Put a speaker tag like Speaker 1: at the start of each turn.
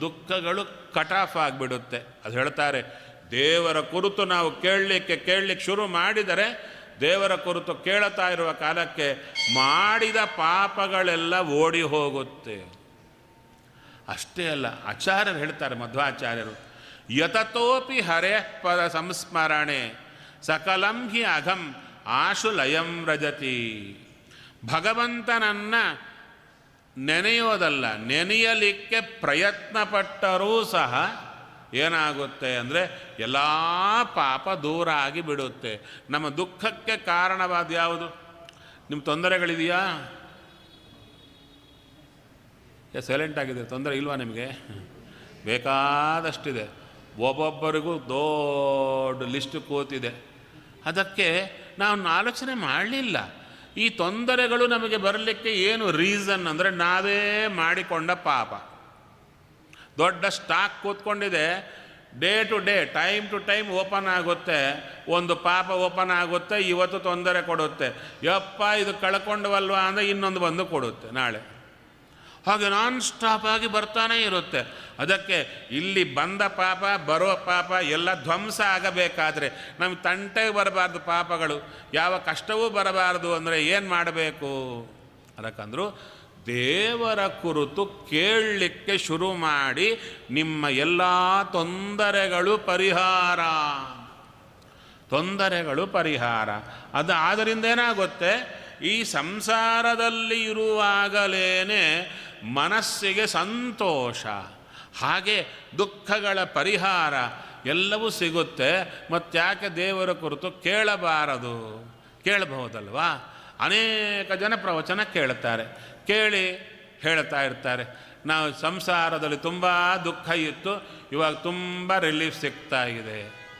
Speaker 1: ದುಃಖಗಳು cut off ಆಗಿಬಿಡುತ್ತೆ. ಅದು ಹೇಳ್ತಾರೆ, ದೇವರ ಕುರಿತು ನಾವು ಕೇಳಲಿಕ್ಕೆ ಶುರು ಮಾಡಿದರೆ ದೇವರ ಕುರಿತು ಕೇಳುತ್ತಾ ಇರುವ ಕಾಲಕ್ಕೆ ಮಾಡಿದ ಪಾಪಗಳೆಲ್ಲ ಓಡಿ ಹೋಗುತ್ತೆ. ಅಷ್ಟೇ ಅಲ್ಲ, ಆಚಾರ್ಯರು ಹೇಳ್ತಾರೆ, ಮಧ್ವಾಚಾರ್ಯರು, ಯತತೋಪಿ ಹರೇ ಪದ ಸಂಸ್ಮರಣೆ ಸಕಲಂ ಹಿ ಅಘಂ ಆಶು ಲಯಂ ರಜತಿ. ಭಗವಂತನನ್ನು ನೆನೆಯೋದಲ್ಲ, ನೆನೆಯಲಿಕ್ಕೆ ಪ್ರಯತ್ನ ಪಟ್ಟರೂ ಸಹ ಏನಾಗುತ್ತೆ ಅಂದರೆ ಎಲ್ಲ ಪಾಪ ದೂರ ಆಗಿ ಬಿಡುತ್ತೆ. ನಮ್ಮ ದುಃಖಕ್ಕೆ ಕಾರಣವಾದ ಯಾವುದು? ನಿಮ್ಮ ತೊಂದರೆಗಳಿದೆಯಾ? ಸೈಲೆಂಟ್ ಆಗಿದೆ. ತೊಂದರೆ ಇಲ್ವಾ ನಿಮಗೆ? ಬೇಕಾದಷ್ಟಿದೆ. ಒಬ್ಬೊಬ್ಬರಿಗೂ ದೊಡ್ಡ ಲಿಸ್ಟ್ ಕೂತಿದೆ. ಅದಕ್ಕೆ ನಾವು ಆಲೋಚನೆ ಮಾಡಲಿಲ್ಲ. ಈ ತೊಂದರೆಗಳು ನಮಗೆ ಬರಲಿಕ್ಕೆ ಏನು ರೀಸನ್ ಅಂದರೆ ನಾವೇ ಮಾಡಿಕೊಂಡ ಪಾಪ. ದೊಡ್ಡ ಸ್ಟಾಕ್ ಕೂತ್ಕೊಂಡಿದೆ, day to day, time to time open ಆಗುತ್ತೆ. ಒಂದು ಪಾಪ ಓಪನ್ ಆಗುತ್ತೆ, ಇವತ್ತು ತೊಂದರೆ ಕೊಡುತ್ತೆ. ಯಪ್ಪ ಇದು ಕಳ್ಕೊಂಡವಲ್ವ ಅಂದರೆ ಇನ್ನೊಂದು ಬಂದು ಕೊಡುತ್ತೆ ನಾಳೆ. ಹಾಗೆ ನಾನ್ ಸ್ಟಾಪ್ ಆಗಿ ಬರ್ತಾನೇ ಇರುತ್ತೆ. ಅದಕ್ಕೆ ಇಲ್ಲಿ ಬಂದ ಪಾಪ, ಬರೋ ಪಾಪ ಎಲ್ಲ ಧ್ವಂಸ ಆಗಬೇಕಾದ್ರೆ ನಮಗೆ ತಂಟೆಗೆ ಬರಬಾರ್ದು ಪಾಪಗಳು, ಯಾವ ಕಷ್ಟವೂ ಬರಬಾರ್ದು ಅಂದರೆ ಏನು ಮಾಡಬೇಕು? ಅದಕ್ಕಂದ್ರು ದೇವರ ಕುರಿತು ಕೇಳಲಿಕ್ಕೆ ಶುರು ಮಾಡಿ ನಿಮ್ಮ ಎಲ್ಲ ತೊಂದರೆಗಳು ಪರಿಹಾರ. ಅದು ಆದ್ದರಿಂದ ಏನಾಗುತ್ತೆ, ಈ ಸಂಸಾರದಲ್ಲಿ ಇರುವಾಗಲೇ ಮನಸ್ಸಿಗೆ ಸಂತೋಷ, ಹಾಗೆ ದುಃಖಗಳ ಪರಿಹಾರ ಎಲ್ಲವೂ ಸಿಗುತ್ತೆ. ಮತ್ತ್ಯಾಕೆ ದೇವರ ಕುರಿತು ಕೇಳಬಾರದು? ಕೇಳಬಹುದಲ್ವಾ? ಅನೇಕ ಜನ ಪ್ರವಚನ ಕೇಳ್ತಾರೆ, ಕೇಳಿ ಹೇಳ್ತಾ ಇರ್ತಾರೆ, ನಾವು ಸಂಸಾರದಲ್ಲಿ ತುಂಬ ದುಃಖ ಇತ್ತು, ಇವಾಗ ತುಂಬ ರಿಲೀಫ್ ಸಿಗ್ತಾ ಇದೆ.